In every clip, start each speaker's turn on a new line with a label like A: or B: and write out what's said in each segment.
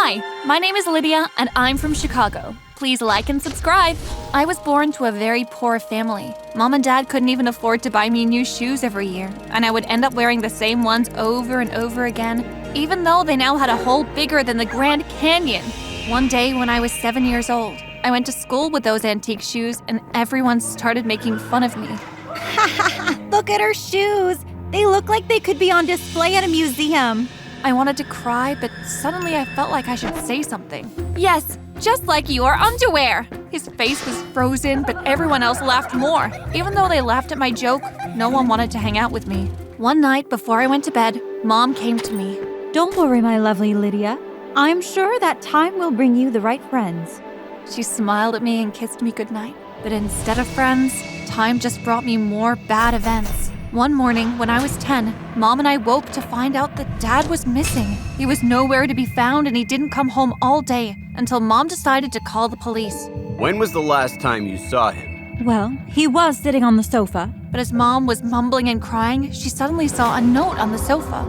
A: Hi, my name is Lydia, and I'm from Chicago. Please like and subscribe. I was born to a very poor family. Mom and Dad couldn't even afford to buy me new shoes every year, and I would end up wearing the same ones over and over again, even though they now had a hole bigger than the Grand Canyon. One day when I was 7 years old, I went to school with those antique shoes, and everyone started making fun of me.
B: Look at her shoes. They look like they could be on display at a museum.
A: I wanted to cry, but suddenly I felt like I should say something. Yes, just like your underwear. His face was frozen, but everyone else laughed more. Even though they laughed at my joke, no one wanted to hang out with me. One night before I went to bed, Mom came to me.
B: Don't worry, my lovely Lydia. I'm sure that time will bring you the right friends.
A: She smiled at me and kissed me goodnight. But instead of friends, time just brought me more bad events. One morning, when I was 10, Mom and I woke to find out that Dad was missing. He was nowhere to be found and he didn't come home all day until Mom decided to call the police.
C: When was the last time you saw him?
B: Well, he was sitting on the sofa.
A: But as Mom was mumbling and crying, she suddenly saw a note on the sofa.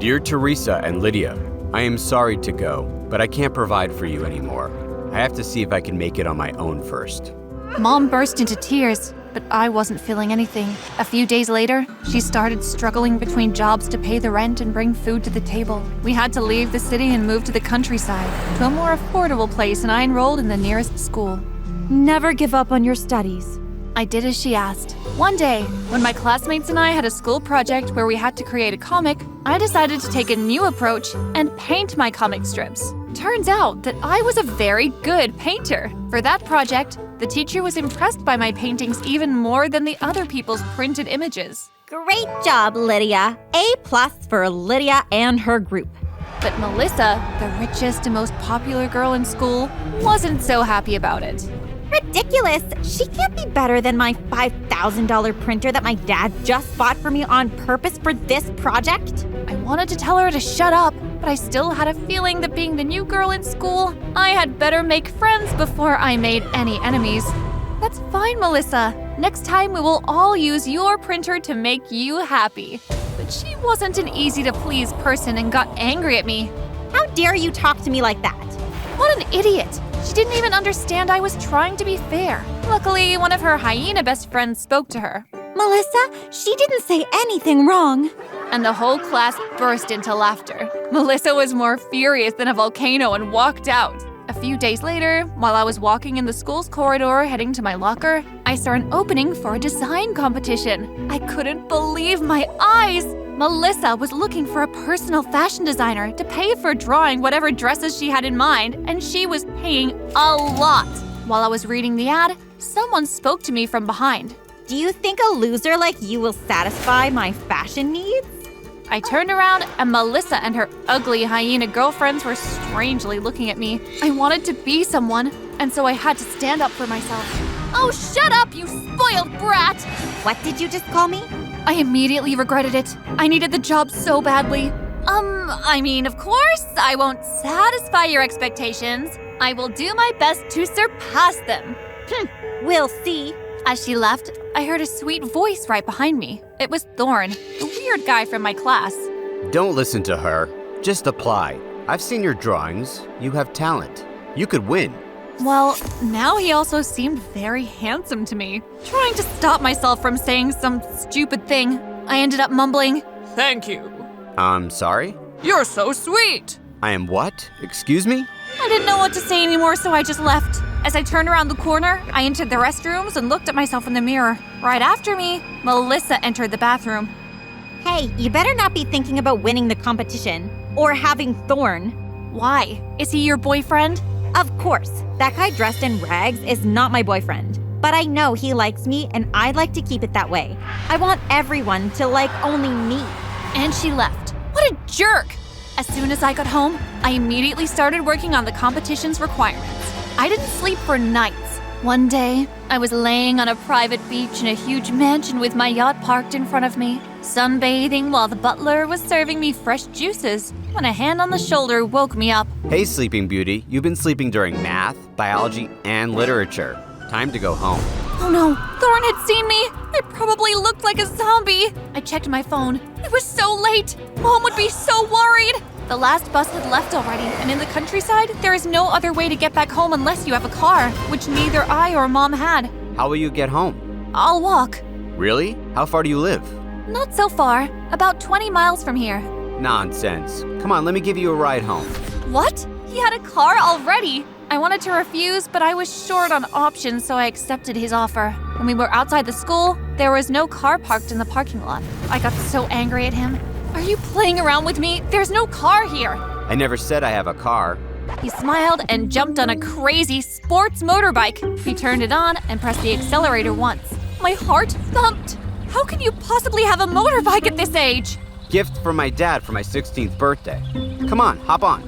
C: Dear Teresa and Lydia, I am sorry to go, but I can't provide for you anymore. I have to see if I can make it on my own first.
A: Mom burst into tears, but I wasn't feeling anything. A few days later, she started struggling between jobs to pay the rent and bring food to the table. We had to leave the city and move to the countryside, to a more affordable place, and I enrolled in the nearest school.
B: Never give up on your studies.
A: I did as she asked. One day, when my classmates and I had a school project where we had to create a comic, I decided to take a new approach and paint my comic strips. Turns out that I was a very good painter. For that project, the teacher was impressed by my paintings even more than the other people's printed images.
B: Great job, Lydia. A+ for Lydia and her group.
A: But Melissa, the richest and most popular girl in school, wasn't so happy about it.
B: Ridiculous! She can't be better than my $5,000 printer that my dad just bought for me on purpose for this project.
A: I wanted to tell her to shut up, but I still had a feeling that being the new girl in school, I had better make friends before I made any enemies. That's fine, Melissa. Next time we will all use your printer to make you happy. But she wasn't an easy-to-please person and got angry at me.
B: How dare you talk to me like that?
A: What an idiot! She didn't even understand I was trying to be fair. Luckily, one of her hyena best friends spoke to her.
B: Melissa, she didn't say anything wrong.
A: And the whole class burst into laughter. Melissa was more furious than a volcano and walked out. A few days later, while I was walking in the school's corridor heading to my locker, I saw an opening for a design competition. I couldn't believe my eyes! Melissa was looking for a personal fashion designer to pay for drawing whatever dresses she had in mind, and she was paying a lot. While I was reading the ad, someone spoke to me from behind.
B: Do you think a loser like you will satisfy my fashion needs?
A: I turned around and Melissa and her ugly hyena girlfriends were strangely looking at me. I wanted to be someone, and so I had to stand up for myself. Oh, shut up, you spoiled brat!
B: What did you just call me?
A: I immediately regretted it. I needed the job so badly. Of course, I won't satisfy your expectations. I will do my best to surpass them.
B: We'll see.
A: As she left, I heard a sweet voice right behind me. It was Thorn, the weird guy from my class.
C: Don't listen to her. Just apply. I've seen your drawings. You have talent. You could win.
A: Well, now he also seemed very handsome to me. Trying to stop myself from saying some stupid thing, I ended up mumbling, "Thank you."
C: I'm sorry?
A: You're so sweet.
C: I am what? Excuse me?
A: I didn't know what to say anymore, so I just left. As I turned around the corner, I entered the restrooms and looked at myself in the mirror. Right after me, Melissa entered the bathroom.
B: Hey, you better not be thinking about winning the competition or having Thorn.
A: Why? Is he your boyfriend?
B: Of course, that guy dressed in rags is not my boyfriend. But I know he likes me and I'd like to keep it that way. I want everyone to like only me.
A: And she left. What a jerk! As soon as I got home, I immediately started working on the competition's requirements. I didn't sleep for nights. One day, I was laying on a private beach in a huge mansion with my yacht parked in front of me, sunbathing while the butler was serving me fresh juices, when a hand on the shoulder woke me up.
C: Hey, Sleeping Beauty. You've been sleeping during math, biology, and literature. Time to go home.
A: Oh no, Thorn had seen me! I probably looked like a zombie! I checked my phone. It was so late! Mom would be so worried! The last bus had left already, and in the countryside, there is no other way to get back home unless you have a car, which neither I or Mom had.
C: How will you get home?
A: I'll walk.
C: Really? How far do you live?
A: Not so far. About 20 miles from here.
C: Nonsense. Come on, let me give you a ride home.
A: What? He had a car already? I wanted to refuse, but I was short on options, so I accepted his offer. When we were outside the school, there was no car parked in the parking lot. I got so angry at him. Are you playing around with me? There's no car here.
C: I never said I have a car.
A: He smiled and jumped on a crazy sports motorbike. He turned it on and pressed the accelerator once. My heart thumped. How can you possibly have a motorbike at this age?
C: Gift from my dad for my 16th birthday. Come on, hop on.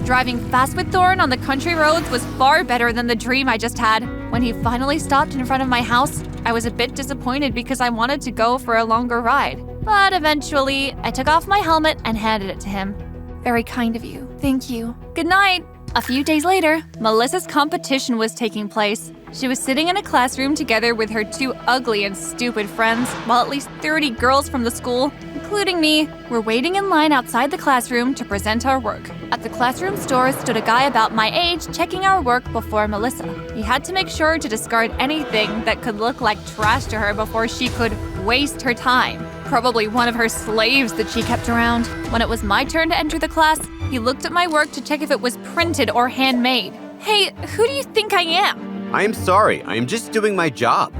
A: Driving fast with Thorn on the country roads was far better than the dream I just had. When he finally stopped in front of my house, I was a bit disappointed because I wanted to go for a longer ride. But eventually, I took off my helmet and handed it to him. Very kind of you. Thank you. Good night. A few days later, Melissa's competition was taking place. She was sitting in a classroom together with her two ugly and stupid friends, while at least 30 girls from the school, including me, were waiting in line outside the classroom to present our work. At the classroom door stood a guy about my age checking our work before Melissa. He had to make sure to discard anything that could look like trash to her before she could waste her time. Probably one of her slaves that she kept around. When it was my turn to enter the class, he looked at my work to check if it was printed or handmade. Hey, who do you think I am?
C: I am sorry, I am just doing my job.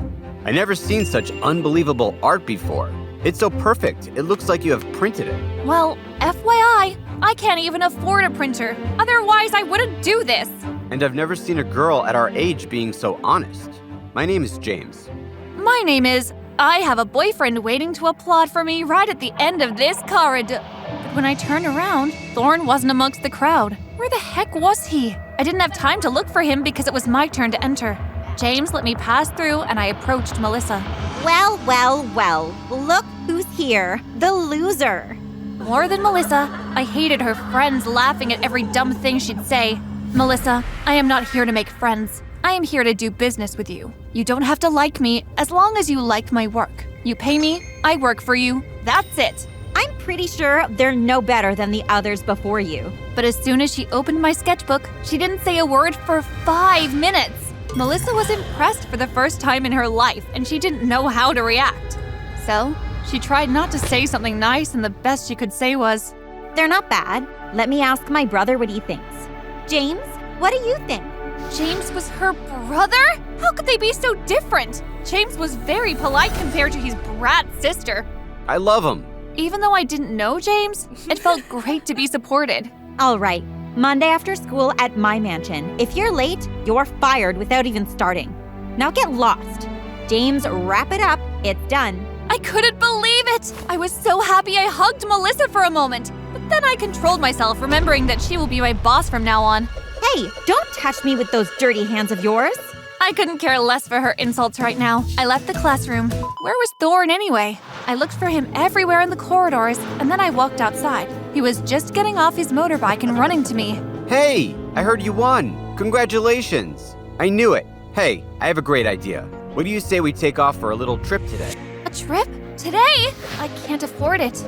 C: I never seen such unbelievable art before. It's so perfect, it looks like you have printed it.
A: Well, FYI, I can't even afford a printer. Otherwise, I wouldn't do this.
C: And I've never seen a girl at our age being so honest. My name is James.
A: My name is... I have a boyfriend waiting to applaud for me right at the end of this corridor. But when I turned around, Thorn wasn't amongst the crowd. Where the heck was he? I didn't have time to look for him because it was my turn to enter. James let me pass through and I approached Melissa.
B: Well, well, well. Look who's here. The loser.
A: More than Melissa, I hated her friends laughing at every dumb thing she'd say. Melissa, I am not here to make friends. I am here to do business with you. You don't have to like me as long as you like my work. You pay me, I work for you. That's it.
B: I'm pretty sure they're no better than the others before you.
A: But as soon as she opened my sketchbook, she didn't say a word for 5 minutes. Melissa was impressed for the first time in her life, and she didn't know how to react. So, she tried not to say something nice, and the best she could say was,
B: They're not bad. Let me ask my brother what he thinks. James, what do you think?
A: James was her brother? How could they be so different? James was very polite compared to his brat sister.
C: I love him.
A: Even though I didn't know James, it felt great to be supported.
B: All right, Monday after school at my mansion. If you're late, you're fired without even starting. Now get lost. James, wrap it up. It's done.
A: I couldn't believe it! I was so happy I hugged Melissa for a moment. But then I controlled myself, remembering that she will be my boss from now on.
B: Hey, don't touch me with those dirty hands of yours.
A: I couldn't care less for her insults right now. I left the classroom. Where was Thorn anyway? I looked for him everywhere in the corridors, and then I walked outside. He was just getting off his motorbike and running to me.
C: Hey, I heard you won. Congratulations. I knew it. Hey, I have a great idea. What do you say we take off for a little trip today?
A: A trip? Today? I can't afford it.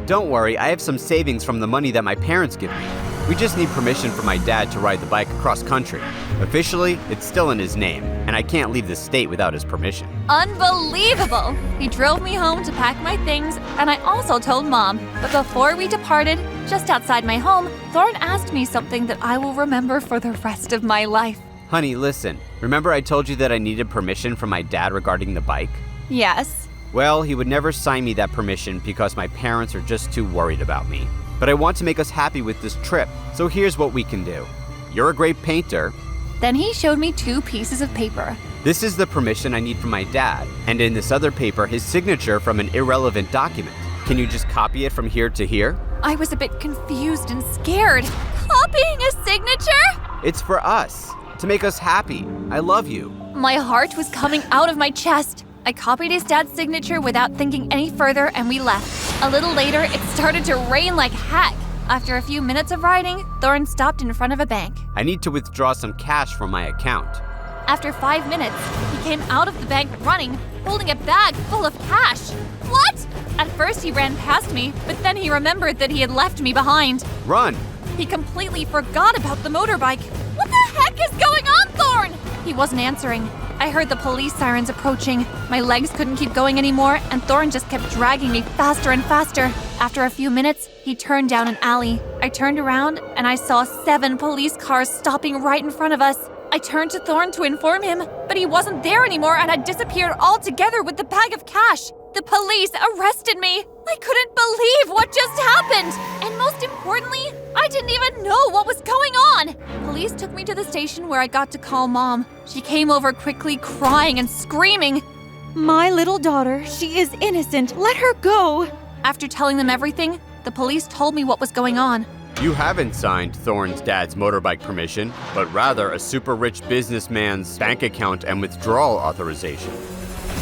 C: Don't worry, I have some savings from the money that my parents give me. We just need permission from my dad to ride the bike across country. Officially, it's still in his name, and I can't leave the state without his permission.
A: Unbelievable! He drove me home to pack my things, and I also told Mom. But before we departed, just outside my home, Thorn asked me something that I will remember for the rest of my life.
C: Honey, listen. Remember I told you that I needed permission from my dad regarding the bike?
A: Yes.
C: Well, he would never sign me that permission because my parents are just too worried about me. But I want to make us happy with this trip, so here's what we can do. You're a great painter.
A: Then he showed me 2 pieces of paper.
C: This is the permission I need from my dad, and in this other paper, his signature from an irrelevant document. Can you just copy it from here to here?
A: I was a bit confused and scared. Copying a signature?
C: It's for us, to make us happy. I love you.
A: My heart was coming out of my chest. I copied his dad's signature without thinking any further, and we left. A little later, it started to rain like heck. After a few minutes of riding, Thorn stopped in front of a bank.
C: I need to withdraw some cash from my account.
A: After 5 minutes, he came out of the bank running, holding a bag full of cash. What? At first he ran past me, but then he remembered that he had left me behind.
C: Run!
A: He completely forgot about the motorbike. What the heck is going on, Thorn? He wasn't answering. I heard the police sirens approaching. My legs couldn't keep going anymore, and Thorn just kept dragging me faster and faster. After a few minutes, he turned down an alley. I turned around, and I saw 7 police cars stopping right in front of us. I turned to Thorn to inform him, but he wasn't there anymore and had disappeared altogether with the bag of cash. The police arrested me. I couldn't believe what just happened. And most importantly, I didn't even know what was going on. Police took me to the station where I got to call Mom. She came over quickly, crying and screaming.
B: My little daughter, she is innocent. Let her go.
A: After telling them everything, the police told me what was going on.
C: You haven't signed Thorn's dad's motorbike permission, but rather a super rich businessman's bank account and withdrawal authorization.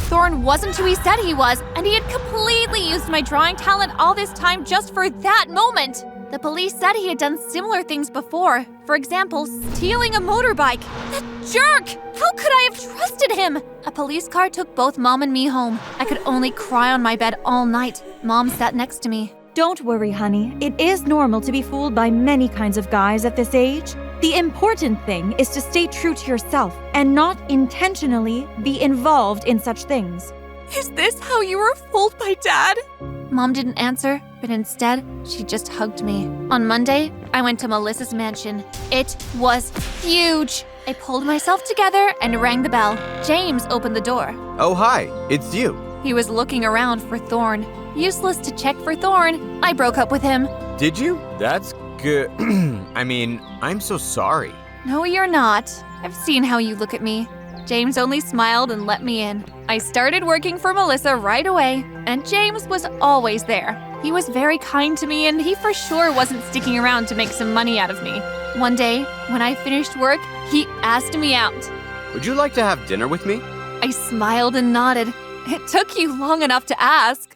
A: Thorn wasn't who he said he was, and he had completely used my drawing talent all this time just for that moment. The police said he had done similar things before. For example, stealing a motorbike. That jerk! How could I have trusted him? A police car took both Mom and me home. I could only cry on my bed all night. Mom sat next to me.
B: Don't worry, honey. It is normal to be fooled by many kinds of guys at this age. The important thing is to stay true to yourself and not intentionally be involved in such things.
A: Is this how you were fooled by Dad? Mom didn't answer, but instead, she just hugged me. On Monday, I went to Melissa's mansion. It was huge. I pulled myself together and rang the bell. James opened the door.
C: Oh, hi, it's you.
A: He was looking around for Thorn. Useless to check for Thorn. I broke up with him.
C: Did you? That's good. I mean, I'm so sorry.
A: No, you're not. I've seen how you look at me. James only smiled and let me in. I started working for Melissa right away, and James was always there. He was very kind to me, and he for sure wasn't sticking around to make some money out of me. One day, when I finished work, he asked me out.
C: Would you like to have dinner with me?
A: I smiled and nodded. It took you long enough to ask.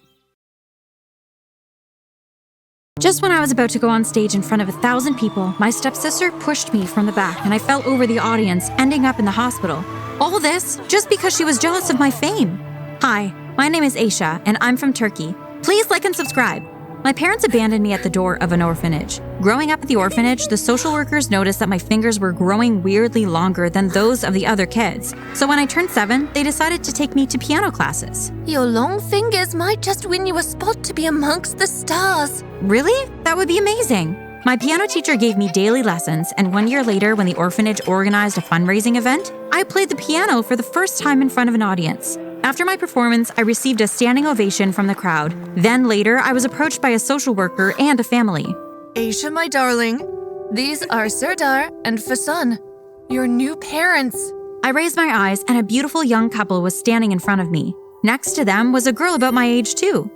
B: Just when I was about to go on stage in front of 1,000 people, my stepsister pushed me from the back and I fell over the audience, ending up in the hospital. All this just because she was jealous of my fame. Hi, my name is Aisha and I'm from Turkey. Please like and subscribe. My parents abandoned me at the door of an orphanage. Growing up at the orphanage, the social workers noticed that my fingers were growing weirdly longer than those of the other kids. So when I turned 7, they decided to take me to piano classes.
A: Your long fingers might just win you a spot to be amongst the stars.
B: Really? That would be amazing. My piano teacher gave me daily lessons, and 1 year later, when the orphanage organized a fundraising event, I played the piano for the first time in front of an audience. After my performance, I received a standing ovation from the crowd. Then later, I was approached by a social worker and a family.
A: Aisha, my darling, these are Serdar and Fasan, your new parents.
B: I raised my eyes, and a beautiful young couple was standing in front of me. Next to them was a girl about my age, too.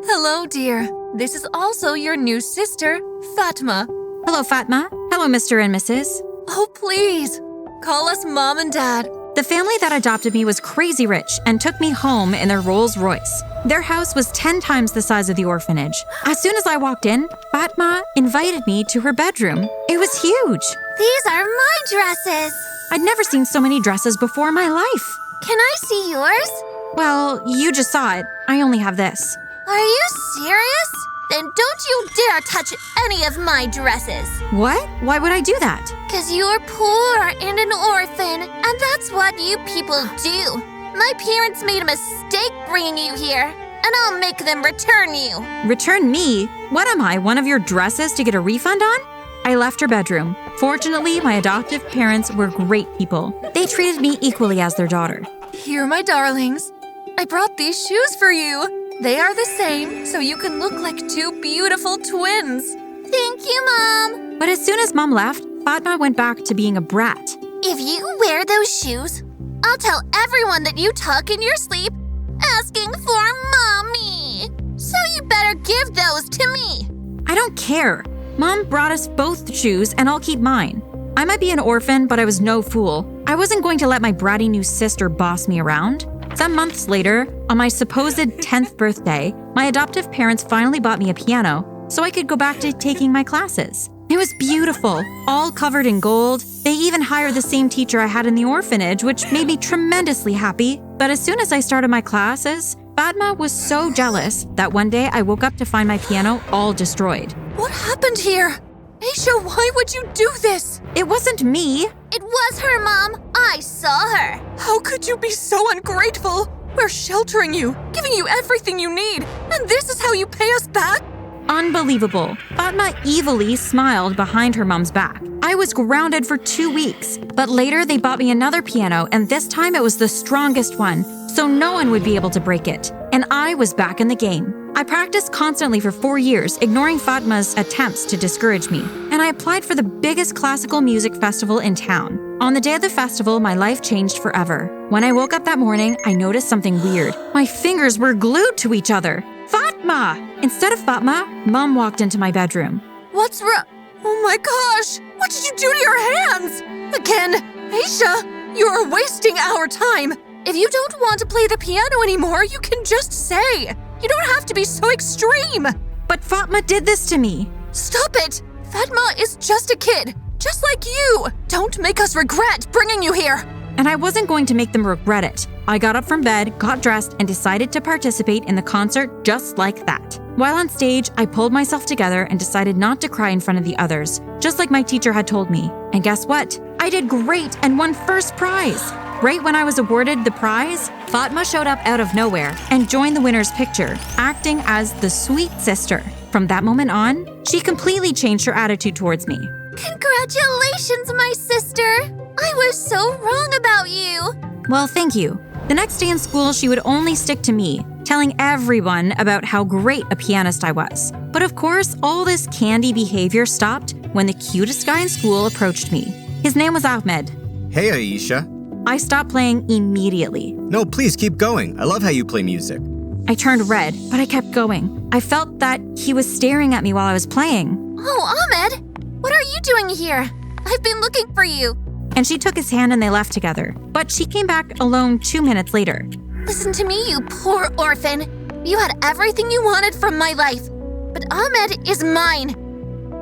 A: Hello, dear. This is also your new sister, Fatma.
B: Hello, Fatma. Hello, Mr. and Mrs.
A: Oh, please, call us Mom and Dad.
B: The family that adopted me was crazy rich and took me home in their Rolls Royce. Their house was 10 times the size of the orphanage. As soon as I walked in, Fatma invited me to her bedroom. It was huge.
D: These are my dresses.
B: I'd never seen so many dresses before in my life.
D: Can I see yours?
B: Well, you just saw it. I only have this.
D: Are you serious? Then don't you dare touch any of my dresses.
B: What? Why would I do that?
D: 'Cause you're poor and an orphan, and that's what you people do. My parents made a mistake bringing you here, and I'll make them return you.
B: Return me? What am I, one of your dresses to get a refund on? I left her bedroom. Fortunately, my adoptive parents were great people. They treated me equally as their daughter.
A: Here, my darlings. I brought these shoes for you. They are the same, so you can look like 2 beautiful twins.
D: Thank you, Mom.
B: But as soon as Mom left, Fatma went back to being a brat.
D: If you wear those shoes, I'll tell everyone that you talk in your sleep asking for Mommy. So you better give those to me.
B: I don't care. Mom brought us both shoes and I'll keep mine. I might be an orphan, but I was no fool. I wasn't going to let my bratty new sister boss me around. Some months later, on my supposed 10th birthday, my adoptive parents finally bought me a piano so I could go back to taking my classes. It It was beautiful, all covered in gold. They even hired the same teacher I had in the orphanage, which made me tremendously happy. But as soon as I started my classes, Fatma was so jealous that one day I woke up to find my piano all destroyed.
A: What happened here? Aisha, why would you do this?
B: It wasn't me.
D: It was her, Mom. I saw her.
A: How could you be so ungrateful? We're sheltering you, giving you everything you need, and this is how you pay us back?
B: Unbelievable. Fatma evilly smiled behind her mom's back. I was grounded for 2 weeks, but later they bought me another piano, and this time it was the strongest one, so no one would be able to break it. And I was back in the game. I practiced constantly for 4 years, ignoring Fatma's attempts to discourage me, and I applied for the biggest classical music festival in town. On the day of the festival, my life changed forever. When I woke up that morning, I noticed something weird. My fingers were glued to each other. Fatma! Instead of Fatma, Mom walked into my bedroom.
A: What's wrong? Oh my gosh! What did you do to your hands? Again, Aisha, you are wasting our time. If you don't want to play the piano anymore, you can just say. You don't have to be so extreme.
B: But Fatma did this to me.
A: Stop it! Fatma is just a kid, just like you. Don't make us regret bringing you here.
B: And I wasn't going to make them regret it. I got up from bed, got dressed, and decided to participate in the concert just like that. While on stage, I pulled myself together and decided not to cry in front of the others, just like my teacher had told me. And guess what? I did great and won first prize. Right when I was awarded the prize, Fatma showed up out of nowhere and joined the winner's picture, acting as the sweet sister. From that moment on, she completely changed her attitude towards me.
D: Congratulations, my sister. I was so wrong about you.
B: Well, thank you. The next day in school, she would only stick to me, telling everyone about how great a pianist I was. But of course, all this candy behavior stopped when the cutest guy in school approached me. His name was Ahmed.
C: Hey, Aisha.
B: I stopped playing immediately.
C: No, please keep going. I love how you play music.
B: I turned red, but I kept going. I felt that he was staring at me while I was playing.
D: Oh, Ahmed, what are you doing here? I've been looking for you.
B: And she took his hand and they left together. But she came back alone 2 minutes later.
D: Listen to me, you poor orphan. You had everything you wanted from my life. But Ahmed is mine.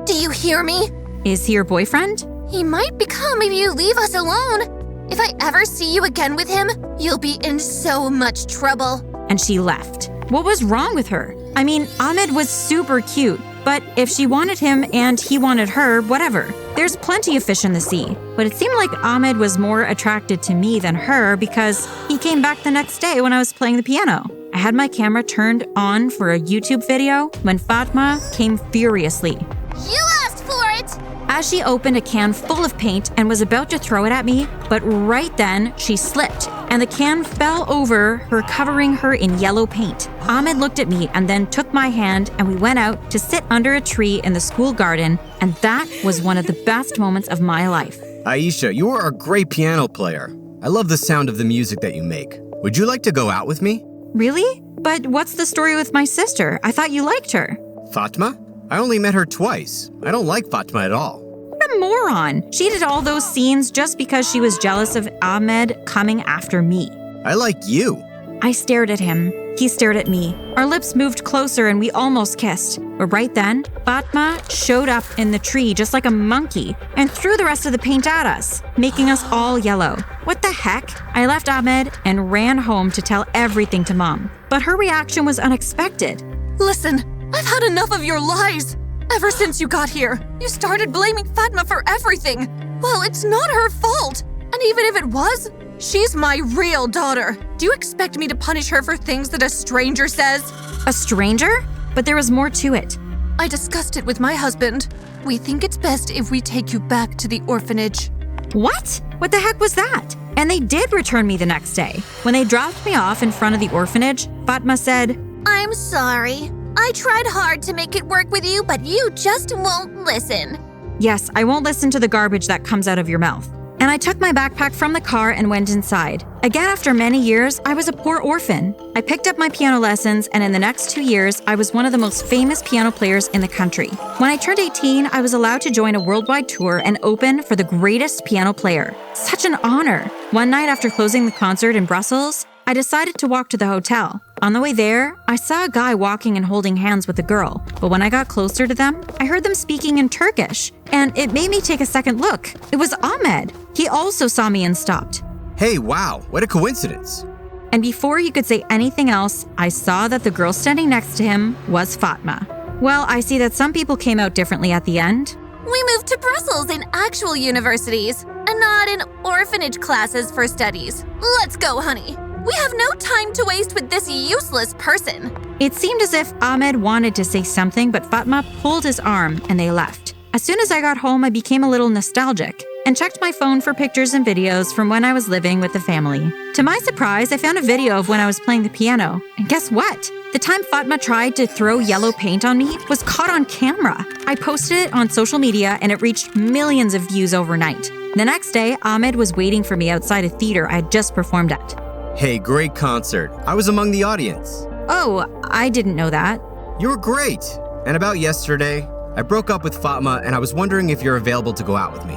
D: Do you hear me?
B: Is he your boyfriend?
D: He might become if you leave us alone. If I ever see you again with him, you'll be in so much trouble.
B: And she left. What was wrong with her? I mean, Ahmed was super cute. But if she wanted him and he wanted her, whatever. There's plenty of fish in the sea. But it seemed like Ahmed was more attracted to me than her because he came back the next day when I was playing the piano. I had my camera turned on for a YouTube video when Fatma came furiously.
D: You asked for it!
B: As she opened a can full of paint and was about to throw it at me, but right then she slipped and the can fell over her, covering her in yellow paint. Ahmed looked at me and then took my hand and we went out to sit under a tree in the school garden, and that was one of the best moments of my life.
C: Aisha, you are a great piano player. I love the sound of the music that you make. Would you like to go out with me?
B: Really? But what's the story with my sister? I thought you liked her.
C: Fatma? I only met her twice. I don't like Fatma at all.
B: What a moron. She did all those scenes just because she was jealous of Ahmed coming after me.
C: I like you.
B: I stared at him. He stared at me. Our lips moved closer and we almost kissed. But right then, Fatma showed up in the tree just like a monkey and threw the rest of the paint at us, making us all yellow. What the heck? I left Ahmed and ran home to tell everything to Mom. But her reaction was unexpected.
A: Listen, I've had enough of your lies. Ever since you got here, you started blaming Fatma for everything. Well, it's not her fault. And even if it was, she's my real daughter. Do you expect me to punish her for things that a stranger says?
B: A stranger? But there was more to it.
A: I discussed it with my husband. We think it's best if we take you back to the orphanage.
B: What? What the heck was that? And they did return me the next day. When they dropped me off in front of the orphanage, Fatma said,
D: I'm sorry. I tried hard to make it work with you, but you just won't listen.
B: Yes, I won't listen to the garbage that comes out of your mouth. And I took my backpack from the car and went inside. Again, after many years, I was a poor orphan. I picked up my piano lessons, and in the next 2 years, I was one of the most famous piano players in the country. When I turned 18, I was allowed to join a worldwide tour and open for the greatest piano player. Such an honor. One night after closing the concert in Brussels, I decided to walk to the hotel. On the way there, I saw a guy walking and holding hands with a girl, but when I got closer to them, I heard them speaking in Turkish, and it made me take a second look. It was Ahmed. He also saw me and stopped.
C: Hey, wow, what a coincidence.
B: And before he could say anything else, I saw that the girl standing next to him was Fatma. Well, I see that some people came out differently at the end.
D: We moved to Brussels in actual universities and not in orphanage classes for studies. Let's go, honey. We have no time to waste with this useless person.
B: It seemed as if Ahmed wanted to say something, but Fatma pulled his arm and they left. As soon as I got home, I became a little nostalgic and checked my phone for pictures and videos from when I was living with the family. To my surprise, I found a video of when I was playing the piano. And guess what? The time Fatma tried to throw yellow paint on me was caught on camera. I posted it on social media and it reached millions of views overnight. The next day, Ahmed was waiting for me outside a theater I had just performed at.
C: Hey, great concert. I was among the audience.
B: Oh, I didn't know that.
C: You were great. And about yesterday, I broke up with Fatma and I was wondering if you're available to go out with me.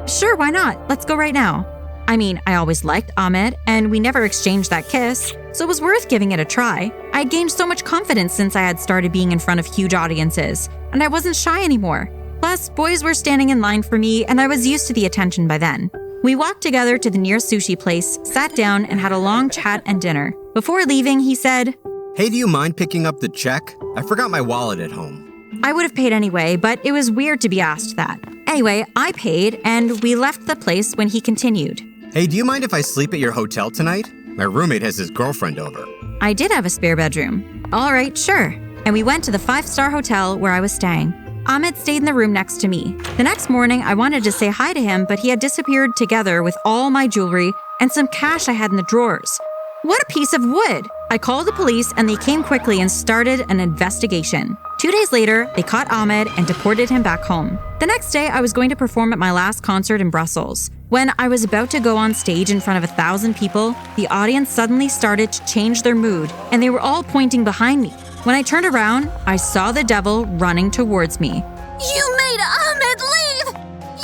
B: Sure, why not? Let's go right now. I mean, I always liked Ahmed, and we never exchanged that kiss, so it was worth giving it a try. I'd gained so much confidence since I had started being in front of huge audiences, and I wasn't shy anymore. Plus, boys were standing in line for me, and I was used to the attention by then. We walked together to the nearest sushi place, sat down, and had a long chat and dinner. Before leaving, he said,
C: Hey, do you mind picking up the check? I forgot my wallet at home.
B: I would have paid anyway, but it was weird to be asked that. Anyway, I paid, and we left the place when he continued.
C: Hey, do you mind if I sleep at your hotel tonight? My roommate has his girlfriend over.
B: I did have a spare bedroom. All right, sure. And we went to the 5-star hotel where I was staying. Ahmed stayed in the room next to me. The next morning, I wanted to say hi to him, but he had disappeared together with all my jewelry and some cash I had in the drawers. What a piece of wood! I called the police and they came quickly and started an investigation. 2 days later, they caught Ahmed and deported him back home. The next day, I was going to perform at my last concert in Brussels. When I was about to go on stage in front of 1,000 people, the audience suddenly started to change their mood and they were all pointing behind me. When I turned around, I saw the devil running towards me.
D: You made Ahmed leave!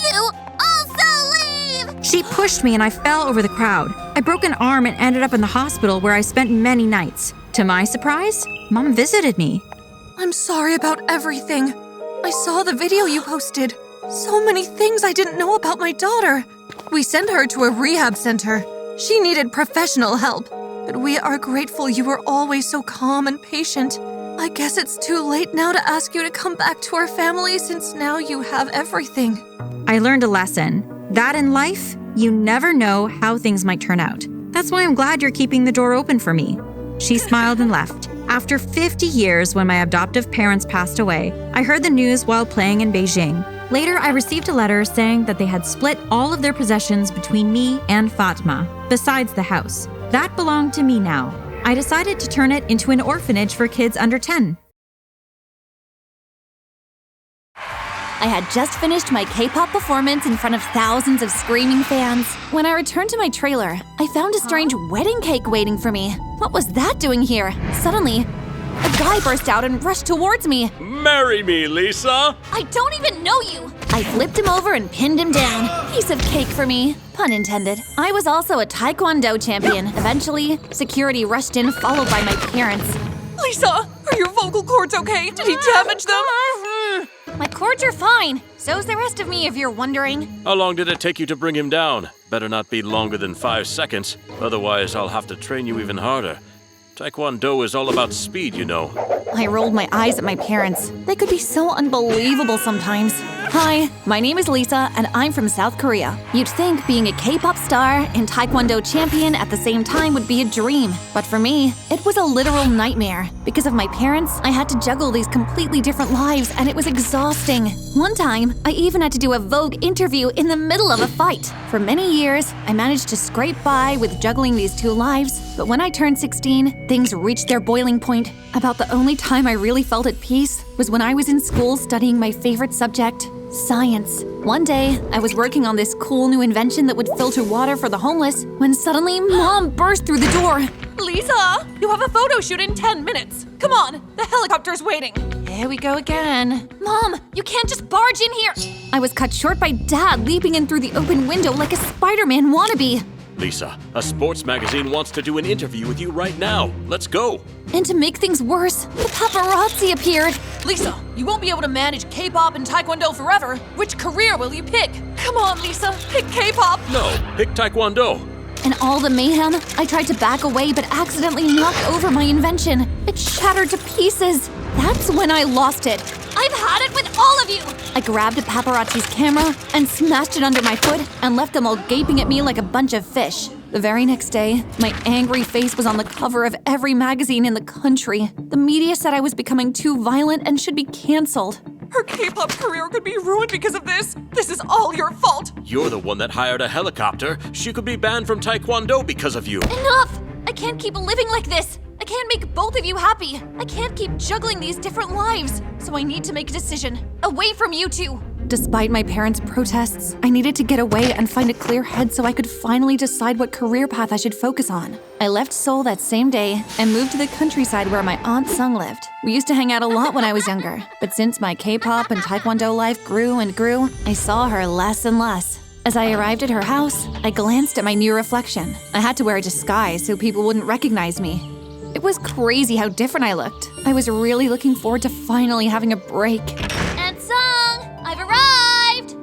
D: You also leave!
B: She pushed me and I fell over the crowd. I broke an arm and ended up in the hospital where I spent many nights. To my surprise, Mom visited me.
A: I'm sorry about everything. I saw the video you posted. So many things I didn't know about my daughter. We sent her to a rehab center. She needed professional help. But we are grateful you were always so calm and patient. I guess it's too late now to ask you to come back to our family since now you have everything.
B: I learned a lesson. That in life, you never know how things might turn out. That's why I'm glad you're keeping the door open for me. She smiled and left. After 50 years, when my adoptive parents passed away, I heard the news while playing in Beijing. Later, I received a letter saying that they had split all of their possessions between me and Fatma, besides the house. That belonged to me now. I decided to turn it into an orphanage for kids under 10.
A: I had just finished my K-pop performance in front of thousands of screaming fans. When I returned to my trailer, I found a strange wedding cake waiting for me. What was that doing here? Suddenly, a guy burst out and rushed towards me.
E: Marry me, Lisa!
D: I don't even know you!
A: I flipped him over and pinned him down. Piece of cake for me. Pun intended. I was also a Taekwondo champion. Eventually, security rushed in, followed by my parents.
F: Lisa, are your vocal cords okay? Did he damage them?
A: My cords are fine. So's the rest of me, if you're wondering.
E: How long did it take you to bring him down? Better not be longer than 5 seconds. Otherwise, I'll have to train you even harder. Taekwondo is all about speed, you know.
A: I rolled my eyes at my parents. They could be so unbelievable sometimes. Hi, my name is Lisa, and I'm from South Korea. You'd think being a K-pop star and Taekwondo champion at the same time would be a dream. But for me, it was a literal nightmare. Because of my parents, I had to juggle these completely different lives, and it was exhausting. One time, I even had to do a Vogue interview in the middle of a fight. For many years, I managed to scrape by with juggling these two lives. But when I turned 16, things reached their boiling point. About the only time I really felt at peace was when I was in school studying my favorite subject, science. One day, I was working on this cool new invention that would filter water for the homeless when suddenly Mom burst through the door.
F: Lisa, you have a photo shoot in 10 minutes. Come on, the helicopter's waiting.
A: Here we go again.
D: Mom, you can't just barge in here!
A: I was cut short by Dad leaping in through the open window like a Spider-Man wannabe.
E: Lisa, a sports magazine wants to do an interview with you right now. Let's go.
B: And to make things worse, the paparazzi appeared.
F: Lisa, you won't be able to manage K-pop and Taekwondo forever. Which career will you pick? Come on, Lisa, pick K-pop.
E: No, pick Taekwondo.
B: In all the mayhem, I tried to back away but accidentally knocked over my invention. It shattered to pieces. That's when I lost it.
D: I've had it with all of you!
B: I grabbed a paparazzi's camera and smashed it under my foot and left them all gaping at me like a bunch of fish. The very next day, my angry face was on the cover of every magazine in the country. The media said I was becoming too violent and should be canceled.
F: Her K-pop career could be ruined because of this. This is all your fault.
E: You're the one that hired a helicopter. She could be banned from Taekwondo because of you.
D: Enough! I can't keep living like this. I can't make both of you happy. I can't keep juggling these different lives. So I need to make a decision. Away from you two.
B: Despite my parents' protests, I needed to get away and find a clear head so I could finally decide what career path I should focus on. I left Seoul that same day and moved to the countryside where my Aunt Sung lived. We used to hang out a lot when I was younger, but since my K-pop and Taekwondo life grew and grew, I saw her less and less. As I arrived at her house, I glanced at my new reflection. I had to wear a disguise so people wouldn't recognize me. It was crazy how different I looked. I was really looking forward to finally having a break.
D: Aunt Sung, I've arrived!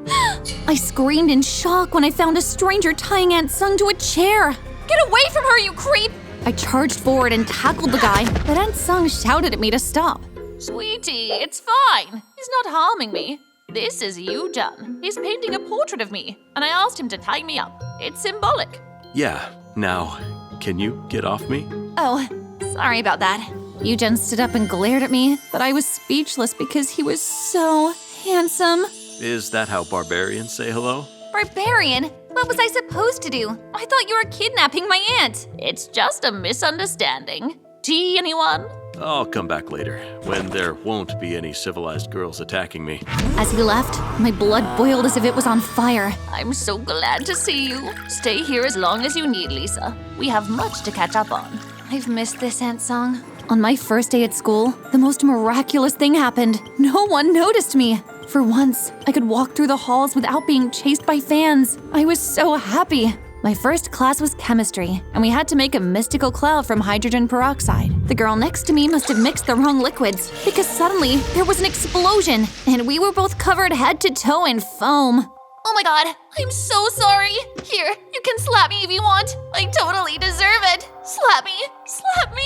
B: I screamed in shock when I found a stranger tying Aunt Sung to a chair.
D: Get away from her, you creep!
B: I charged forward and tackled the guy, but Aunt Sung shouted at me to stop.
F: Sweetie, it's fine. He's not harming me. This is Yoo-jun. He's painting a portrait of me, and I asked him to tie me up. It's symbolic.
E: Yeah, now, can you get off me?
B: Oh, sorry about that. Yoo-jun stood up and glared at me, but I was speechless because he was so handsome.
E: Is that how barbarians say hello?
D: Barbarian? What was I supposed to do? I thought you were kidnapping my aunt.
F: It's just a misunderstanding. Tea, anyone?
E: I'll come back later, when there won't be any civilized girls attacking me.
B: As he left, my blood boiled as if it was on fire.
F: I'm so glad to see you. Stay here as long as you need, Lisa. We have much to catch up on.
B: I've missed this, Aunt Sung. On my first day at school, the most miraculous thing happened. No one noticed me. For once, I could walk through the halls without being chased by fans. I was so happy. My first class was chemistry, and we had to make a mystical cloud from hydrogen peroxide. The girl next to me must have mixed the wrong liquids, because suddenly there was an explosion, and we were both covered head to toe in foam.
D: Oh my god, I'm so sorry. Here, you can slap me if you want. I totally deserve it. Slap me. Slap me.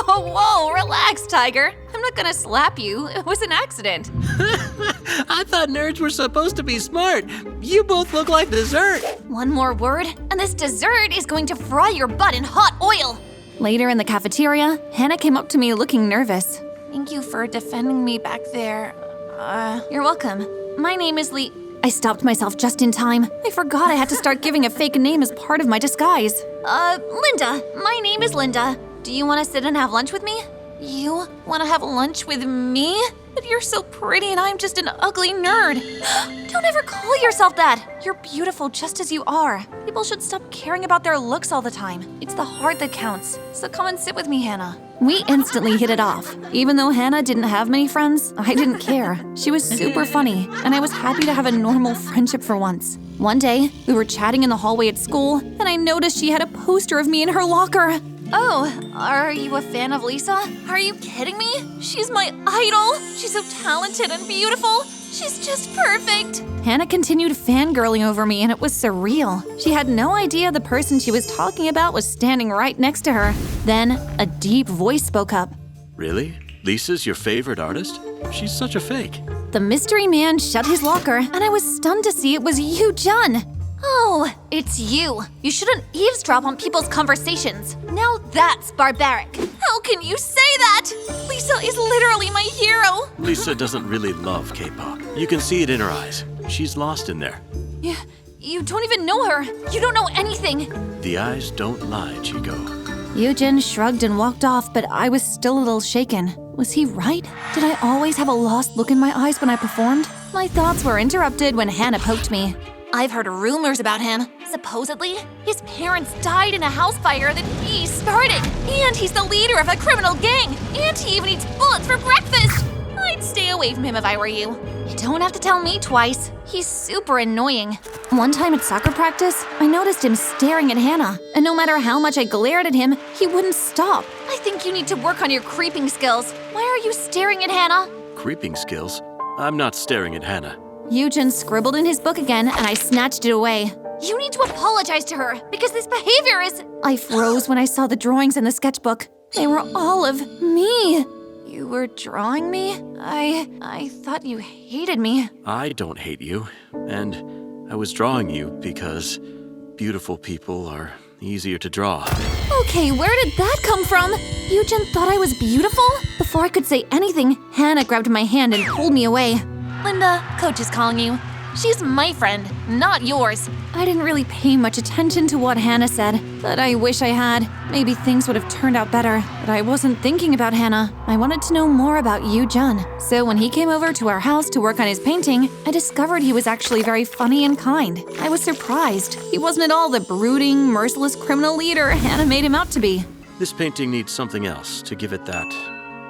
A: Whoa, relax, Tiger. I'm not gonna slap you. It was an accident.
G: I thought nerds were supposed to be smart. You both look like dessert.
D: One more word, and this dessert is going to fry your butt in hot oil.
B: Later in the cafeteria, Hannah came up to me looking nervous.
A: Thank you for defending me back there.
B: You're welcome. My name is Lee. I stopped myself just in time. I forgot I had to start giving a fake name as part of my disguise.
D: Linda. My name is Linda. Do you want to sit and have lunch with me?
A: You want to have lunch with me? But you're so pretty and I'm just an ugly nerd.
D: Don't ever call yourself that.
A: You're beautiful just as you are. People should stop caring about their looks all the time. It's the heart that counts. So come and sit with me, Hannah.
B: We instantly hit it off. Even though Hannah didn't have many friends, I didn't care. She was super funny, and I was happy to have a normal friendship for once. One day, we were chatting in the hallway at school, and I noticed she had a poster of me in her locker.
A: Oh, are you a fan of Lisa? Are you kidding me? She's my idol. She's so talented and beautiful. She's just perfect.
B: Hannah continued fangirling over me, and it was surreal. She had no idea the person she was talking about was standing right next to her. Then, a deep voice spoke up.
E: Really? Lisa's your favorite artist? She's such a fake.
B: The mystery man shut his locker, and I was stunned to see it was Yoo-jun.
D: Oh, it's you. You shouldn't eavesdrop on people's conversations. Now that's barbaric. How can you say that?
A: Lisa is literally my hero.
E: Lisa doesn't really love K-pop. You can see it in her eyes. She's lost in there.
A: You don't even know her. You don't know anything.
E: The eyes don't lie, Chico.
B: Yoo-jun shrugged and walked off, but I was still a little shaken. Was he right? Did I always have a lost look in my eyes when I performed? My thoughts were interrupted when Hannah poked me.
A: I've heard rumors about him.
D: Supposedly, his parents died in a house fire that he started. And he's the leader of a criminal gang. And he even eats bullets for breakfast.
A: I'd stay away from him if I were you.
D: You don't have to tell me twice. He's super annoying. One time at soccer practice, I noticed him staring at Hannah, and no matter how much I glared at him, he wouldn't stop. I think you need to work on your creeping skills. Why are you staring at Hannah?
E: Creeping skills? I'm not staring at Hannah.
D: Yujin scribbled in his book again, and I snatched it away. You need to apologize to her, because this behavior is… I froze when I saw the drawings in the sketchbook. They were all of me. You were drawing me? I thought you hated me.
E: I don't hate you, and I was drawing you because beautiful people are easier to draw.
D: Okay, where did that come from? Yujin thought I was beautiful? Before I could say anything, Hannah grabbed my hand and pulled me away.
F: Linda, Coach is calling you. She's my friend, not yours.
D: I didn't really pay much attention to what Hannah said, but I wish I had. Maybe things would have turned out better, but I wasn't thinking about Hannah. I wanted to know more about Yujin. So when he came over to our house to work on his painting, I discovered he was actually very funny and kind. I was surprised. He wasn't at all the brooding, merciless criminal leader Hannah made him out to be.
E: This painting needs something else to give it that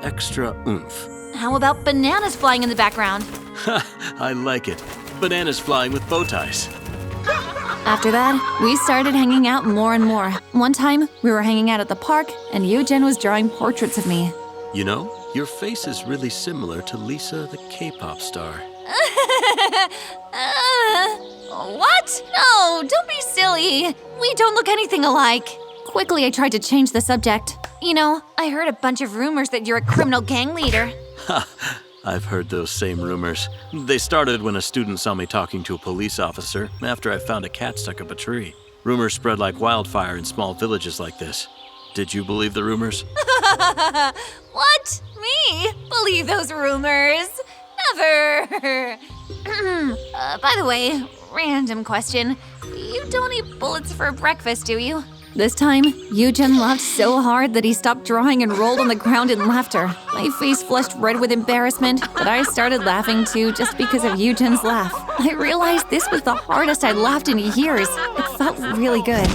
E: extra oomph.
D: How about bananas flying in the background?
E: I like it. Bananas flying with bow ties.
D: After that, we started hanging out more and more. One time, we were hanging out at the park, and Yujin was drawing portraits of me.
E: You know, your face is really similar to Lisa, the K-pop star.
D: What? No, don't be silly. We don't look anything alike. Quickly, I tried to change the subject. You know, I heard a bunch of rumors that you're a criminal gang leader.
E: Ha! I've heard those same rumors. They started when a student saw me talking to a police officer after I found a cat stuck up a tree. Rumors spread like wildfire in small villages like this. Did you believe the rumors?
D: What? Me? Believe those rumors? Never. By the way, random question. You don't eat bullets for breakfast, do you? This time, Yujin laughed so hard that he stopped drawing and rolled on the ground in laughter. My face flushed red with embarrassment, but I started laughing too just because of Yujin's laugh. I realized this was the hardest I'd laughed in years. It felt really good.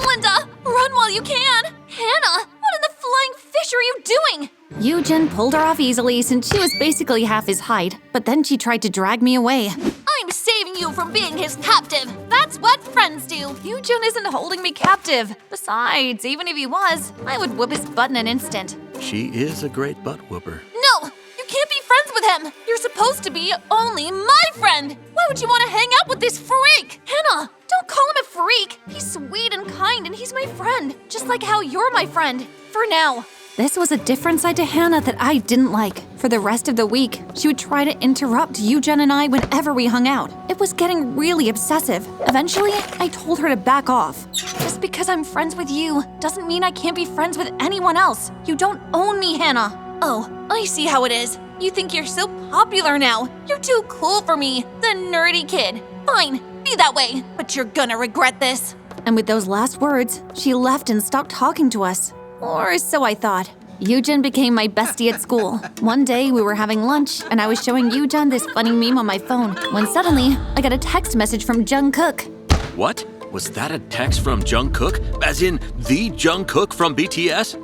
D: Linda, run while you can! Hannah, what in the flying fish are you doing? Yujin pulled her off easily since she was basically half his height, but then she tried to drag me away.
F: I'm saving you from being his captive. That's what friends do.
D: Yujin isn't holding me captive. Besides, even if he was, I would whip his butt in an instant.
E: She is a great butt whooper.
F: No, you can't be friends with him. You're supposed to be only my friend. Why would you want to hang out with this freak?
D: Hannah, don't call him a freak. He's sweet and kind and he's my friend. Just like how you're my friend. For now. This was a different side to Hannah that I didn't like. For the rest of the week, she would try to interrupt Yujin and I whenever we hung out. It was getting really obsessive. Eventually, I told her to back off. Just because I'm friends with you doesn't mean I can't be friends with anyone else. You don't own me, Hannah.
F: Oh, I see how it is. You think you're so popular now. You're too cool for me, the nerdy kid. Fine, be that way, but you're gonna regret this.
D: And with those last words, she left and stopped talking to us. Or so I thought. Yujin became my bestie at school. One day we were having lunch and I was showing Yujin this funny meme on my phone when suddenly I got a text message from Jungkook.
E: What? Was that a text from Jungkook? As in the Jungkook from BTS?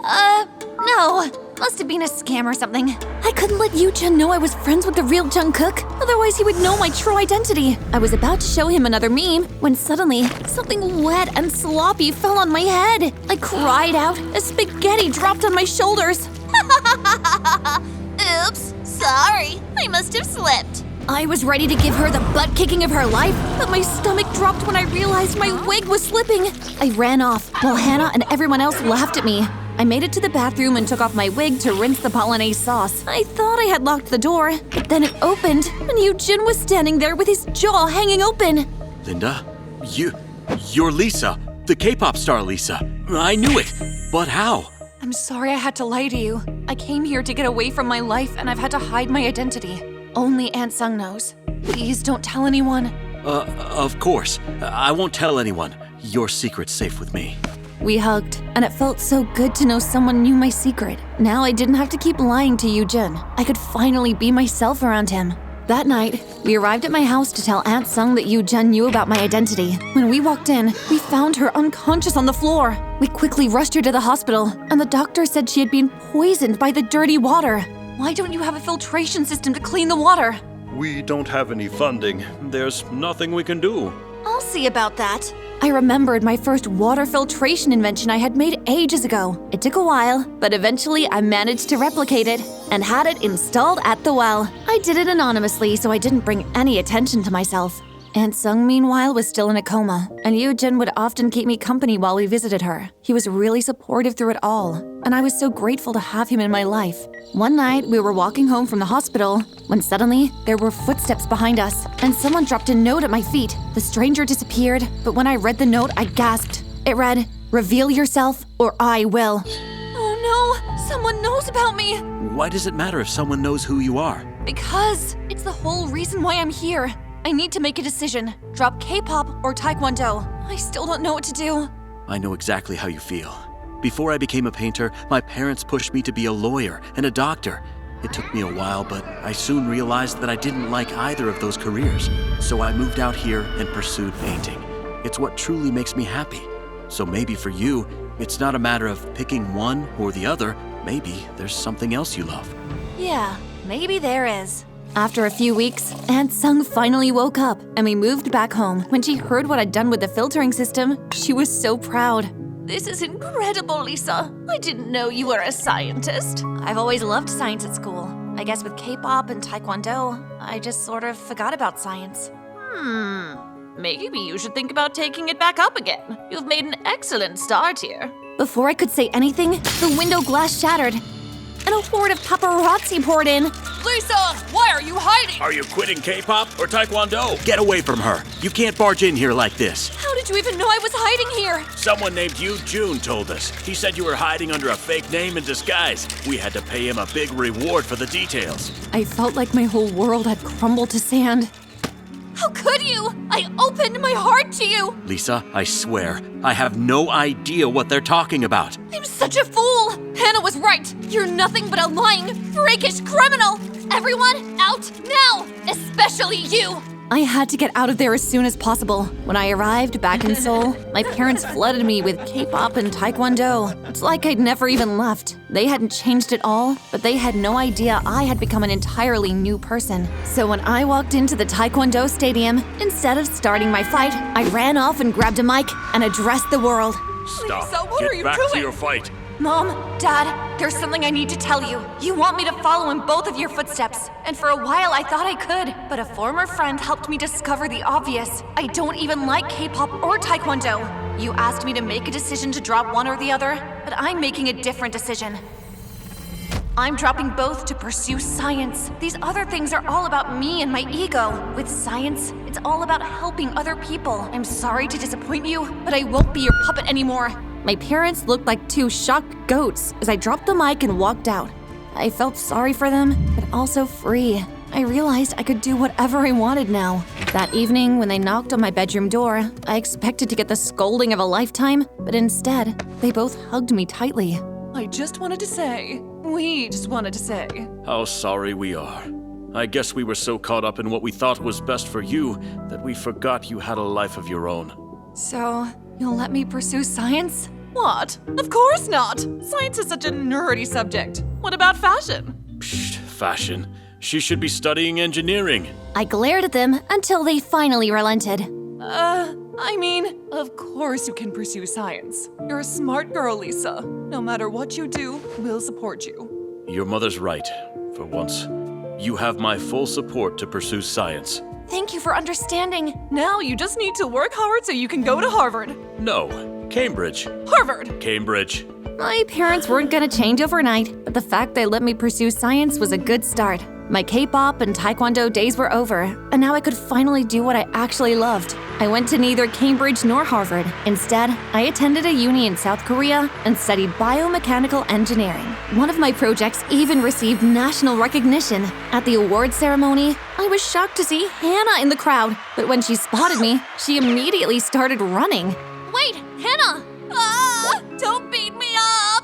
D: No. Must have been a scam or something. I couldn't let Yujin know I was friends with the real Jungkook. Otherwise he would know my true identity. I was about to show him another meme when suddenly something wet and sloppy fell on my head. I cried out as spaghetti dropped on my shoulders.
F: Oops, sorry. I must have slipped.
D: I was ready to give her the butt kicking of her life, but my stomach dropped when I realized my wig was slipping. I ran off while Hannah and everyone else laughed at me. I made it to the bathroom and took off my wig to rinse the Polonaise sauce. I thought I had locked the door, but then it opened, and Yujin was standing there with his jaw hanging open.
E: Linda, you're Lisa, the K-pop star Lisa. I knew it, but how?
A: I'm sorry I had to lie to you. I came here to get away from my life and I've had to hide my identity. Only Aunt Sung knows. Please don't tell anyone.
E: Of course. I won't tell anyone. Your secret's safe with me.
D: We hugged, and it felt so good to know someone knew my secret. Now I didn't have to keep lying to Yujin. I could finally be myself around him. That night, we arrived at my house to tell Aunt Sung that Yujin knew about my identity. When we walked in, we found her unconscious on the floor. We quickly rushed her to the hospital, and the doctor said she had been poisoned by the dirty water.
A: Why don't you have a filtration system to clean the water?
E: We don't have any funding. There's nothing we can do.
D: I'll see about that.
A: I remembered my first water filtration invention I had made ages ago. It took a while, but eventually I managed to replicate it and had it installed at the well. I did it anonymously, so I didn't bring any attention to myself. Aunt Sung, meanwhile, was still in a coma, and Yoo-jin would often keep me company while we visited her. He was really supportive through it all, and I was so grateful to have him in my life. One night, we were walking home from the hospital when suddenly there were footsteps behind us, and someone dropped a note at my feet. The stranger disappeared, but when I read the note, I gasped. It read, "Reveal yourself, or I will."
D: Oh no, someone knows about me.
E: Why does it matter if someone knows who you are?
A: Because it's the whole reason why I'm here. I need to make a decision. Drop K-pop or Taekwondo. I still don't know what to do.
E: I know exactly how you feel. Before I became a painter, my parents pushed me to be a lawyer and a doctor. It took me a while, but I soon realized that I didn't like either of those careers. So I moved out here and pursued painting. It's what truly makes me happy. So maybe for you, it's not a matter of picking one or the other. Maybe there's something else you love.
D: Yeah, maybe there is.
A: After a few weeks, Aunt Sung finally woke up and we moved back home. When she heard what I'd done with the filtering system, she was so proud.
F: This is incredible, Lisa. I didn't know you were a scientist.
D: I've always loved science at school. I guess with K-pop and Taekwondo, I just sort of forgot about science.
F: Maybe you should think about taking it back up again. You've made an excellent start here.
A: Before I could say anything, the window glass shattered and a horde of paparazzi poured in.
F: Lisa, why are you hiding?
E: Are you quitting K-pop or Taekwondo? Get away from her. You can't barge in here like this.
A: How did you even know I was hiding here?
E: Someone named Yoo Jun told us. He said you were hiding under a fake name and disguise. We had to pay him a big reward for the details.
A: I felt like my whole world had crumbled to sand.
D: How could you? I opened my heart to you.
E: Lisa, I swear, I have no idea what they're talking about.
D: I'm such a fool. Hannah was right. You're nothing but a lying, freakish criminal. Everyone out now, especially you.
A: I had to get out of there as soon as possible. When I arrived back in Seoul, my parents flooded me with K-pop and Taekwondo. It's like I'd never even left. They hadn't changed at all, but they had no idea I had become an entirely new person. So when I walked into the Taekwondo stadium, instead of starting my fight, I ran off and grabbed a mic and addressed the world.
E: Stop.
F: Lisa, what are you
E: back
F: doing?
E: to your fight.
D: Mom, Dad, there's something I need to tell you. You want me to follow in both of your footsteps. And for a while I thought I could, but a former friend helped me discover the obvious. I don't even like K-pop or Taekwondo. You asked me to make a decision to drop one or the other, but I'm making a different decision. I'm dropping both to pursue science. These other things are all about me and my ego. With science, it's all about helping other people. I'm sorry to disappoint you, but I won't be your puppet anymore.
A: My parents looked like two shocked goats as I dropped the mic and walked out. I felt sorry for them, but also free. I realized I could do whatever I wanted now. That evening, when they knocked on my bedroom door, I expected to get the scolding of a lifetime, but instead, they both hugged me tightly.
F: We just wanted to say.
E: How sorry we are. I guess we were so caught up in what we thought was best for you that we forgot you had a life of your own.
A: So, you'll let me pursue science?
F: What? Of course not. Science is such a nerdy subject. What about fashion?
E: Psst, fashion. She should be studying engineering.
A: I glared at them until they finally relented.
F: Of course you can pursue science. You're a smart girl, Lisa. No matter what you do, we'll support you.
E: Your mother's right, for once. You have my full support to pursue science.
D: Thank you for understanding.
F: Now you just need to work hard so you can go to Harvard.
E: No, Cambridge.
F: Harvard!
E: Cambridge.
A: My parents weren't gonna change overnight, but the fact they let me pursue science was a good start. My K-pop and Taekwondo days were over, and now I could finally do what I actually loved. I went to neither Cambridge nor Harvard. Instead, I attended a uni in South Korea and studied biomechanical engineering. One of my projects even received national recognition. At the awards ceremony, I was shocked to see Hannah in the crowd, but when she spotted me, she immediately started running.
D: Wait, Hannah! Don't beat me up!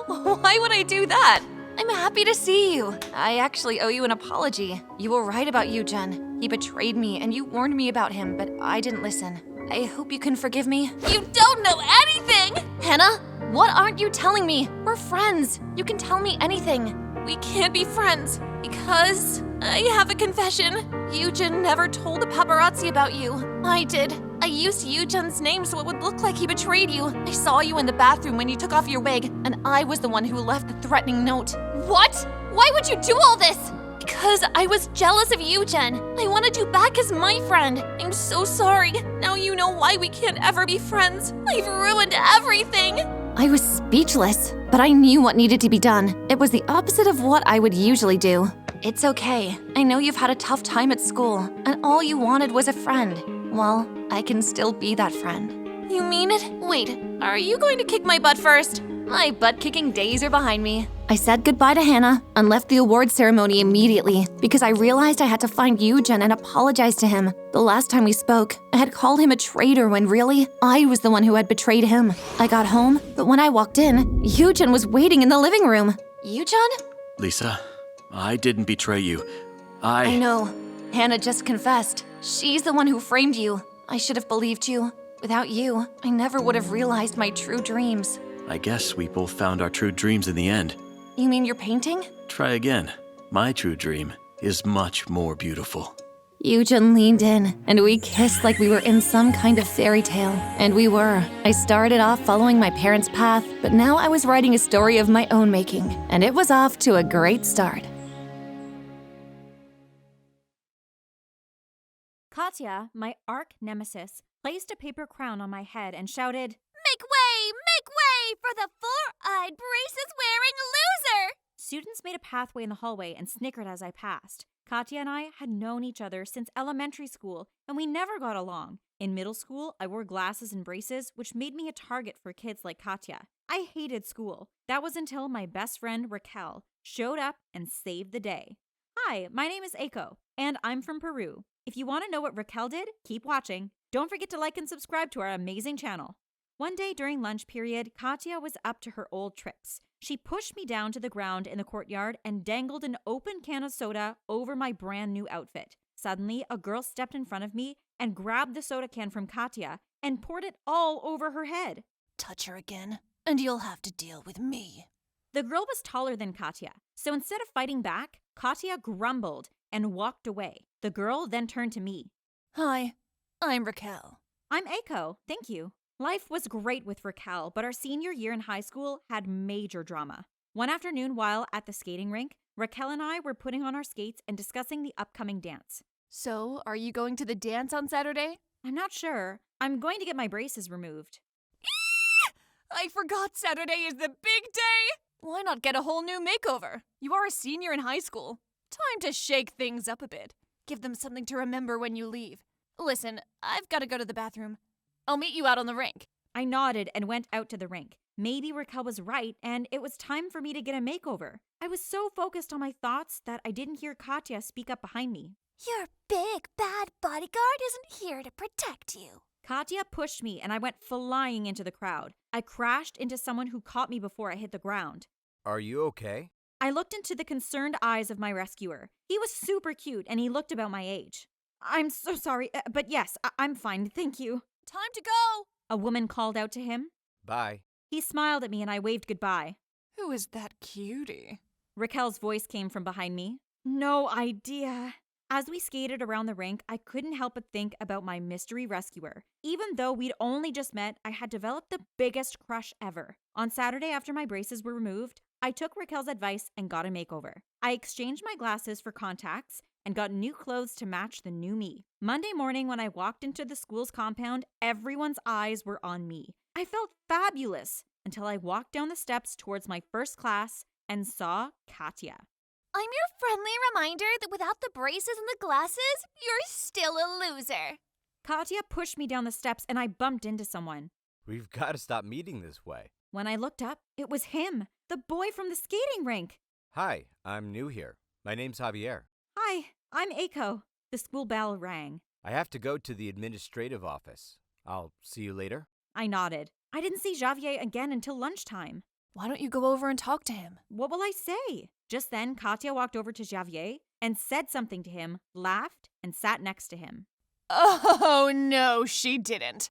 A: Why would I do that?
D: I'm happy to see you. I actually owe you an apology. You were right about Yoo-jun. He betrayed me and you warned me about him, but I didn't listen. I hope you can forgive me. You don't know anything! Hannah, what aren't you telling me? We're friends. You can tell me anything.
F: we can't be friends because I have a confession. Yujin never told the paparazzi about you. I did. I used Yujin's name so it would look like he betrayed you. I saw you in the bathroom when you took off your wig, and I was the one who left the threatening note.
D: What? Why would you do all this?
F: Because I was jealous of Yujin. I wanted you back as my friend. I'm so sorry. Now you know why we can't ever be friends. I've ruined everything.
D: I was speechless, but I knew what needed to be done. It was the opposite of what I would usually do. It's okay. I know you've had a tough time at school, and all you wanted was a friend. Well, I can still be that friend.
F: You mean it? Wait, are you going to kick my butt first?
D: My butt-kicking days are behind me. I said goodbye to Hannah and left the award ceremony immediately because I realized I had to find Yujin and apologize to him. The last time we spoke, I had called him a traitor when really, I was the one who had betrayed him. I got home, but when I walked in, Yujin was waiting in the living room.
F: Yujin?
E: Lisa, I didn't betray you.
D: I know. Hannah just confessed. She's the one who framed you. I should have believed you. Without you, I never would have realized my true dreams.
E: I guess we both found our true dreams in the end.
D: You mean your painting?
E: Try again. My true dream is much more beautiful.
D: Yujin leaned in, and we kissed like we were in some kind of fairy tale. And we were. I started off following my parents' path, but now I was writing a story of my own making, and it was off to a great start.
B: Katya, my arch nemesis, placed a paper crown on my head and shouted,
D: Make way for the four-eyed braces-wearing loser!
B: Students made a pathway in the hallway and snickered as I passed. Katya and I had known each other since elementary school, and we never got along. In middle school, I wore glasses and braces, which made me a target for kids like Katya. I hated school. That was until my best friend, Raquel, showed up and saved the day. Hi, my name is Eiko, and I'm from Peru. If you want to know what Raquel did, keep watching. Don't forget to like and subscribe to our amazing channel. One day during lunch period, Katya was up to her old tricks. She pushed me down to the ground in the courtyard and dangled an open can of soda over my brand new outfit. Suddenly, a girl stepped in front of me and grabbed the soda can from Katya and poured it all over her head.
F: Touch her again, and you'll have to deal with me.
B: The girl was taller than Katya, so instead of fighting back, Katya grumbled and walked away. The girl then turned to me.
F: Hi, I'm Raquel.
B: I'm Eiko, thank you. Life was great with Raquel, but our senior year in high school had major drama. One afternoon while at the skating rink, Raquel and I were putting on our skates and discussing the upcoming dance.
A: So, are you going to the dance on Saturday?
B: I'm not sure. I'm going to get my braces removed.
A: I forgot Saturday is the big day! Why not get a whole new makeover? You are a senior in high school. Time to shake things up a bit. Give them something to remember when you leave. Listen, I've got to go to the bathroom. I'll meet you out on the rink.
B: I nodded and went out to the rink. Maybe Raquel was right, and it was time for me to get a makeover. I was so focused on my thoughts that I didn't hear Katya speak up behind me.
D: Your big bad bodyguard isn't here to protect you.
B: Katya pushed me and I went flying into the crowd. I crashed into someone who caught me before I hit the ground.
C: Are you okay?
B: I looked into the concerned eyes of my rescuer. He was super cute and he looked about my age. I'm so sorry, but yes, I'm fine, thank you.
A: Time to go!
B: A woman called out to him.
C: Bye.
B: He smiled at me and I waved goodbye.
A: Who is that cutie?
B: Raquel's voice came from behind me. No idea. As we skated around the rink, I couldn't help but think about my mystery rescuer. Even though we'd only just met, I had developed the biggest crush ever. On Saturday, after my braces were removed, I took Raquel's advice and got a makeover. I exchanged my glasses for contacts and got new clothes to match the new me. Monday morning, when I walked into the school's compound, everyone's eyes were on me. I felt fabulous until I walked down the steps towards my first class and saw Katya.
D: I'm your friendly reminder that without the braces and the glasses, you're still a loser.
B: Katya pushed me down the steps and I bumped into someone.
C: We've got to stop meeting this way.
B: When I looked up, it was him, the boy from the skating rink.
C: Hi, I'm new here. My name's Javier.
B: Hi, I'm Eiko. The school bell rang.
C: I have to go to the administrative office. I'll see you later.
B: I nodded. I didn't see Javier again until lunchtime.
A: Why don't you go over and talk to him?
B: What will I say? Just then, Katya walked over to Javier and said something to him, laughed, and sat next to him.
A: Oh, no, she didn't.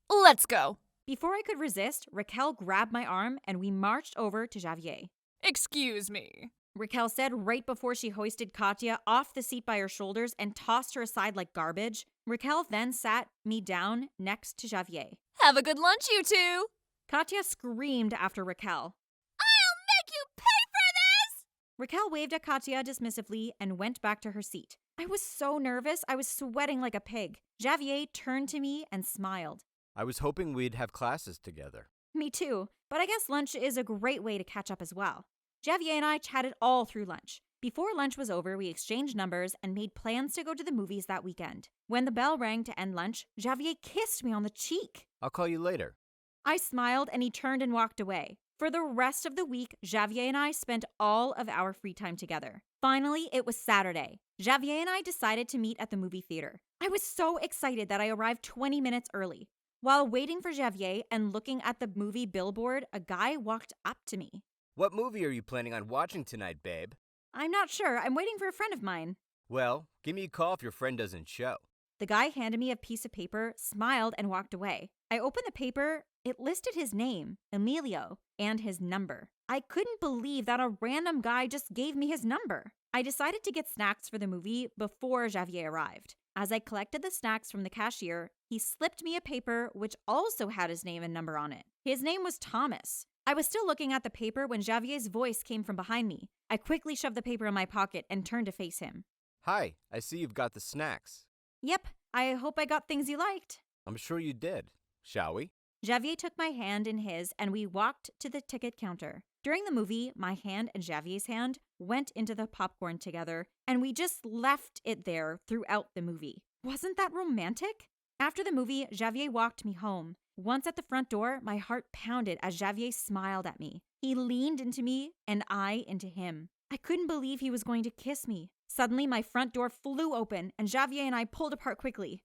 A: Let's go.
B: Before I could resist, Raquel grabbed my arm and we marched over to Javier.
A: Excuse me.
B: Raquel said right before she hoisted Katya off the seat by her shoulders and tossed her aside like garbage. Raquel then sat me down next to Javier.
F: Have a good lunch, you two!
B: Katya screamed after Raquel.
F: I'll make you pay for this!
B: Raquel waved at Katya dismissively and went back to her seat. I was so nervous, I was sweating like a pig. Javier turned to me and smiled.
C: I was hoping we'd have classes together.
B: Me too, but I guess lunch is a great way to catch up as well. Javier and I chatted all through lunch. Before lunch was over, we exchanged numbers and made plans to go to the movies that weekend. When the bell rang to end lunch, Javier kissed me on the cheek.
C: I'll call you later.
B: I smiled and he turned and walked away. For the rest of the week, Javier and I spent all of our free time together. Finally, it was Saturday. Javier and I decided to meet at the movie theater. I was so excited that I arrived 20 minutes early. While waiting for Javier and looking at the movie billboard, a guy walked up to me.
C: What movie are you planning on watching tonight, babe?
B: I'm not sure. I'm waiting for a friend of mine.
C: Well, give me a call if your friend doesn't show.
B: The guy handed me a piece of paper, smiled, and walked away. I opened the paper. It listed his name, Emilio, and his number. I couldn't believe that a random guy just gave me his number. I decided to get snacks for the movie before Javier arrived. As I collected the snacks from the cashier, he slipped me a paper which also had his name and number on it. His name was Thomas. I was still looking at the paper when Javier's voice came from behind me. I quickly shoved the paper in my pocket and turned to face him.
C: Hi, I see you've got the snacks.
B: Yep, I hope I got things you liked.
C: I'm sure you did. Shall we?
B: Javier took my hand in his and we walked to the ticket counter. During the movie, my hand and Javier's hand went into the popcorn together and we just left it there throughout the movie. Wasn't that romantic? After the movie, Javier walked me home. Once at the front door, my heart pounded as Javier smiled at me. He leaned into me and I into him. I couldn't believe he was going to kiss me. Suddenly, my front door flew open and Javier and I pulled apart quickly.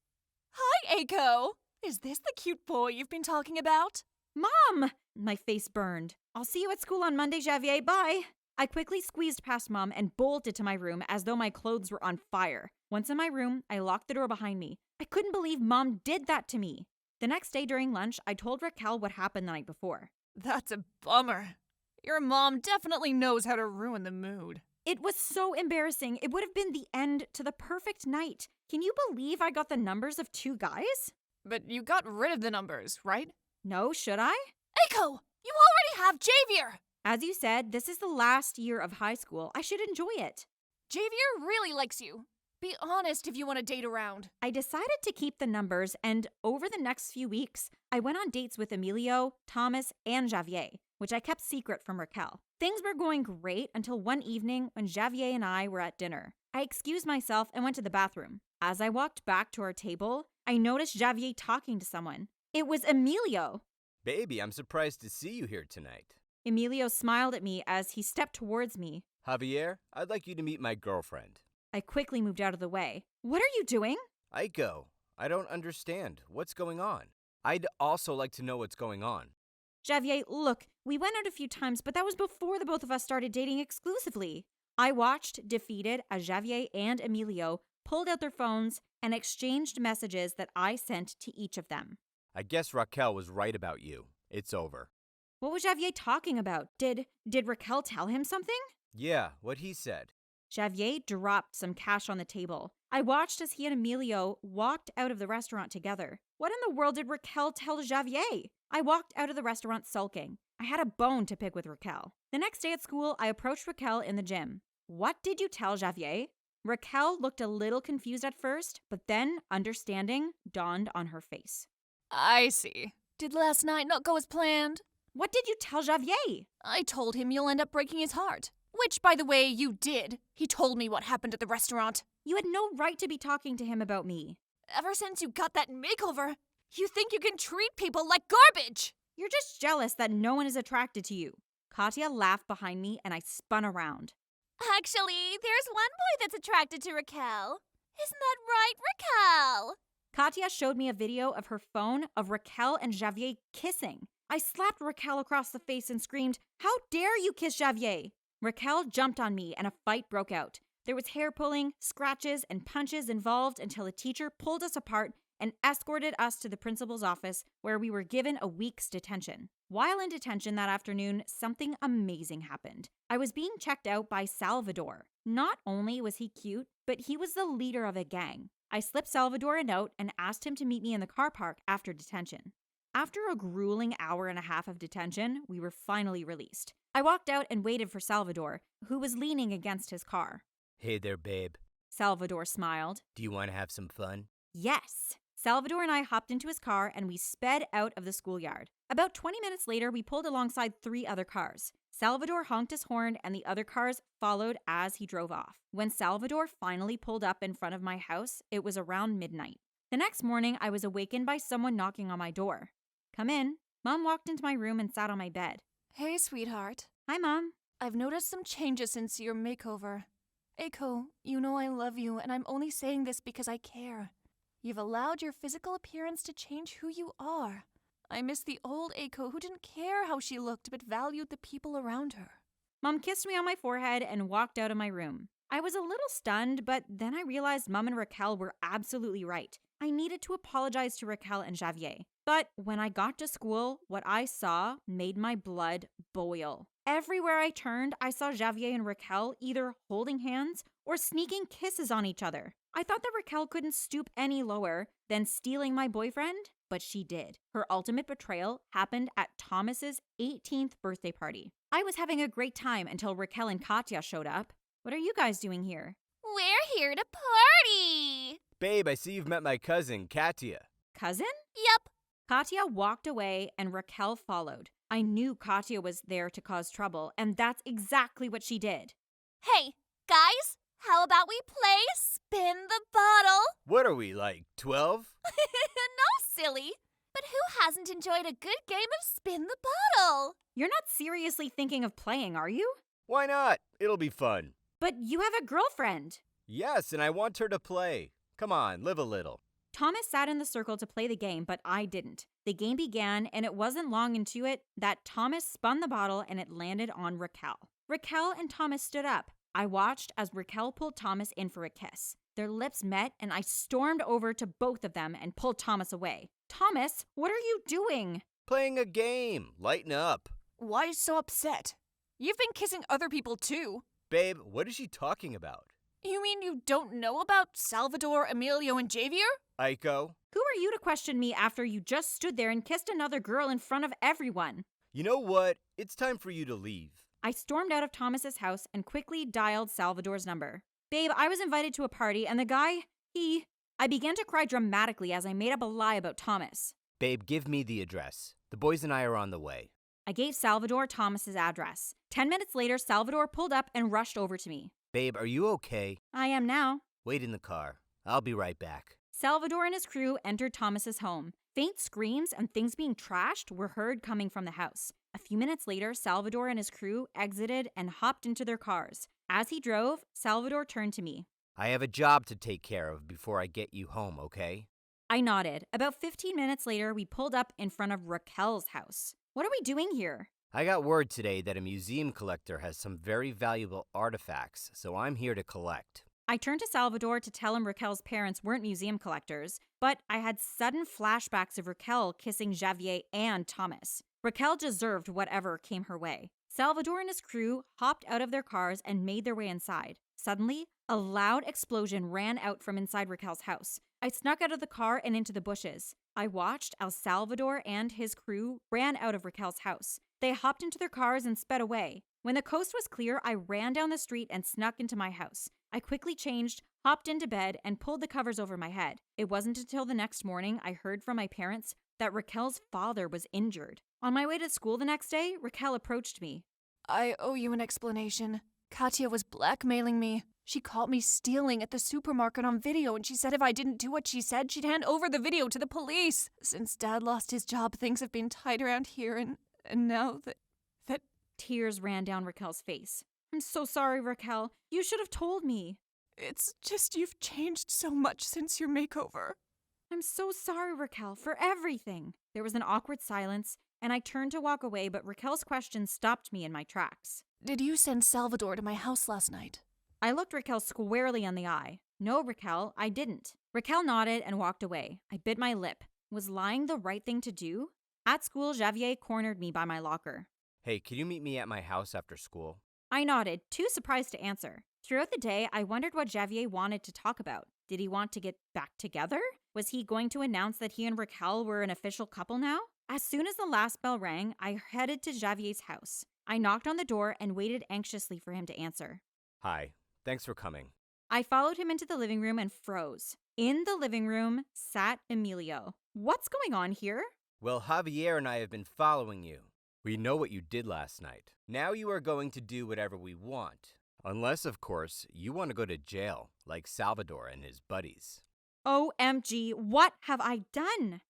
F: Hi, Aiko! Is this the cute boy you've been talking about?
B: Mom! My face burned. I'll see you at school on Monday, Javier. Bye! I quickly squeezed past Mom and bolted to my room as though my clothes were on fire. Once in my room, I locked the door behind me. I couldn't believe Mom did that to me. The next day during lunch, I told Raquel what happened the night before.
F: That's a bummer. Your mom definitely knows how to ruin the mood.
B: It was so embarrassing. It would have been the end to the perfect night. Can you believe I got the numbers of 2 guys?
F: But you got rid of the numbers, right?
B: No, should I?
F: Aiko, you already have Javier!
B: As you said, this is the last year of high school. I should enjoy it.
F: Javier really likes you. Be honest if you want to date around.
B: I decided to keep the numbers, and over the next few weeks, I went on dates with Emilio, Thomas, and Javier, which I kept secret from Raquel. Things were going great until one evening when Javier and I were at dinner. I excused myself and went to the bathroom. As I walked back to our table, I noticed Javier talking to someone. It was Emilio.
C: Baby, I'm surprised to see you here tonight.
B: Emilio smiled at me as he stepped towards me.
C: Javier, I'd like you to meet my girlfriend.
B: I quickly moved out of the way. What are you doing?
C: Aiko, I don't understand. What's going on? I'd also like to know what's going on.
B: Javier, look, we went out a few times, but that was before the both of us started dating exclusively. I watched, defeated, as Javier and Emilio pulled out their phones and exchanged messages that I sent to each of them.
C: I guess Raquel was right about you. It's over.
B: What was Javier talking about? Did Raquel tell him something?
C: Yeah, what he said.
B: Javier dropped some cash on the table. I watched as he and Emilio walked out of the restaurant together. What in the world did Raquel tell Javier? I walked out of the restaurant sulking. I had a bone to pick with Raquel. The next day at school, I approached Raquel in the gym. What did you tell Javier? Raquel looked a little confused at first, but then understanding dawned on her face.
F: I see. Did last night not go as planned?
B: What did you tell Javier?
F: I told him you'll end up breaking his heart. Which, by the way, you did. He told me what happened at the restaurant.
B: You had no right to be talking to him about me.
F: Ever since you got that makeover, you think you can treat people like garbage.
B: You're just jealous that no one is attracted to you. Katya laughed behind me and I spun around.
D: Actually, there's one boy that's attracted to Raquel. Isn't that right, Raquel?
B: Katya showed me a video of her phone of Raquel and Javier kissing. I slapped Raquel across the face and screamed, "How dare you kiss Javier?" Raquel jumped on me and a fight broke out. There was hair pulling, scratches, and punches involved until a teacher pulled us apart and escorted us to the principal's office where we were given a week's detention. While in detention that afternoon, something amazing happened. I was being checked out by Salvador. Not only was he cute, but he was the leader of a gang. I slipped Salvador a note and asked him to meet me in the car park after detention. After a grueling hour and a half of detention, we were finally released. I walked out and waited for Salvador, who was leaning against his car.
H: Hey there, babe.
B: Salvador smiled.
H: Do you want to have some fun?
B: Yes. Salvador and I hopped into his car and we sped out of the schoolyard. About 20 minutes later, we pulled alongside 3 other cars. Salvador honked his horn and the other cars followed as he drove off. When Salvador finally pulled up in front of my house, it was around midnight. The next morning, I was awakened by someone knocking on my door. Come in. Mom walked into my room and sat on my bed.
F: Hey, sweetheart.
B: Hi, Mom.
F: I've noticed some changes since your makeover. Eiko, you know I love you, and I'm only saying this because I care. You've allowed your physical appearance to change who you are. I miss the old Eiko who didn't care how she looked but valued the people around her.
B: Mom kissed me on my forehead and walked out of my room. I was a little stunned, but then I realized Mom and Raquel were absolutely right. I needed to apologize to Raquel and Javier. But when I got to school, what I saw made my blood boil. Everywhere I turned, I saw Javier and Raquel either holding hands or sneaking kisses on each other. I thought that Raquel couldn't stoop any lower than stealing my boyfriend, but she did. Her ultimate betrayal happened at Thomas's 18th birthday party. I was having a great time until Raquel and Katya showed up. What are you guys doing here?
D: We're here to party!
H: Babe, I see you've met my cousin, Katya.
B: Cousin?
D: Yup.
B: Katya walked away and Raquel followed. I knew Katya was there to cause trouble, and that's exactly what she did.
D: Hey, guys, how about we play Spin the Bottle?
H: What are we, like 12?
D: No, silly. But who hasn't enjoyed a good game of Spin the Bottle?
B: You're not seriously thinking of playing, are you?
H: Why not? It'll be fun.
B: But you have a girlfriend.
H: Yes, and I want her to play. Come on, live a little.
B: Thomas sat in the circle to play the game, but I didn't. The game began, and it wasn't long into it that Thomas spun the bottle and it landed on Raquel. Raquel and Thomas stood up. I watched as Raquel pulled Thomas in for a kiss. Their lips met, and I stormed over to both of them and pulled Thomas away. Thomas, what are you doing?
H: Playing a game. Lighten up.
F: Why so upset? You've been kissing other people too.
H: Babe, what is she talking about?
F: You mean you don't know about Salvador, Emilio, and Javier?
H: Aiko?
B: Who are you to question me after you just stood there and kissed another girl in front of everyone?
H: You know what? It's time for you to leave.
B: I stormed out of Thomas's house and quickly dialed Salvador's number. Babe, I was invited to a party and the guy, I began to cry dramatically as I made up a lie about Thomas.
H: Babe, give me the address. The boys and I are on the way.
B: I gave Salvador Thomas's address. 10 minutes later, Salvador pulled up and rushed over to me.
H: Babe, are you okay?
B: I am now.
H: Wait in the car. I'll be right back.
B: Salvador and his crew entered Thomas's home. Faint screams and things being trashed were heard coming from the house. A few minutes later, Salvador and his crew exited and hopped into their cars. As he drove, Salvador turned to me.
H: I have a job to take care of before I get you home, okay?
B: I nodded. About 15 minutes later, we pulled up in front of Raquel's house. What are we doing here?
H: I got word today that a museum collector has some very valuable artifacts, so I'm here to collect.
B: I turned to Salvador to tell him Raquel's parents weren't museum collectors, but I had sudden flashbacks of Raquel kissing Javier and Thomas. Raquel deserved whatever came her way. Salvador and his crew hopped out of their cars and made their way inside. Suddenly, a loud explosion ran out from inside Raquel's house. I snuck out of the car and into the bushes. I watched as Salvador and his crew ran out of Raquel's house. They hopped into their cars and sped away. When the coast was clear, I ran down the street and snuck into my house. I quickly changed, hopped into bed, and pulled the covers over my head. It wasn't until the next morning I heard from my parents that Raquel's father was injured. On my way to school the next day, Raquel approached me.
F: I owe you an explanation. Katya was blackmailing me. She caught me stealing at the supermarket on video, and she said if I didn't do what she said, she'd hand over the video to the police. Since Dad lost his job, things have been tight around here, and now that...
B: Tears ran down Raquel's face. I'm so sorry, Raquel. You should have told me.
F: It's just you've changed so much since your makeover.
B: I'm so sorry, Raquel, for everything. There was an awkward silence, and I turned to walk away, but Raquel's question stopped me in my tracks.
F: Did you send Salvador to my house last night?
B: I looked Raquel squarely in the eye. No, Raquel, I didn't. Raquel nodded and walked away. I bit my lip. Was lying the right thing to do? At school, Javier cornered me by my locker.
H: Hey, can you meet me at my house after school?
B: I nodded, too surprised to answer. Throughout the day, I wondered what Javier wanted to talk about. Did he want to get back together? Was he going to announce that he and Raquel were an official couple now? As soon as the last bell rang, I headed to Javier's house. I knocked on the door and waited anxiously for him to answer.
H: Hi, thanks for coming.
B: I followed him into the living room and froze. In the living room sat Emilio. What's going on here?
H: Well, Javier and I have been following you. We know what you did last night. Now you are going to do whatever we want. Unless, of course, you want to go to jail, like Salvador and his buddies.
B: OMG, what have I done?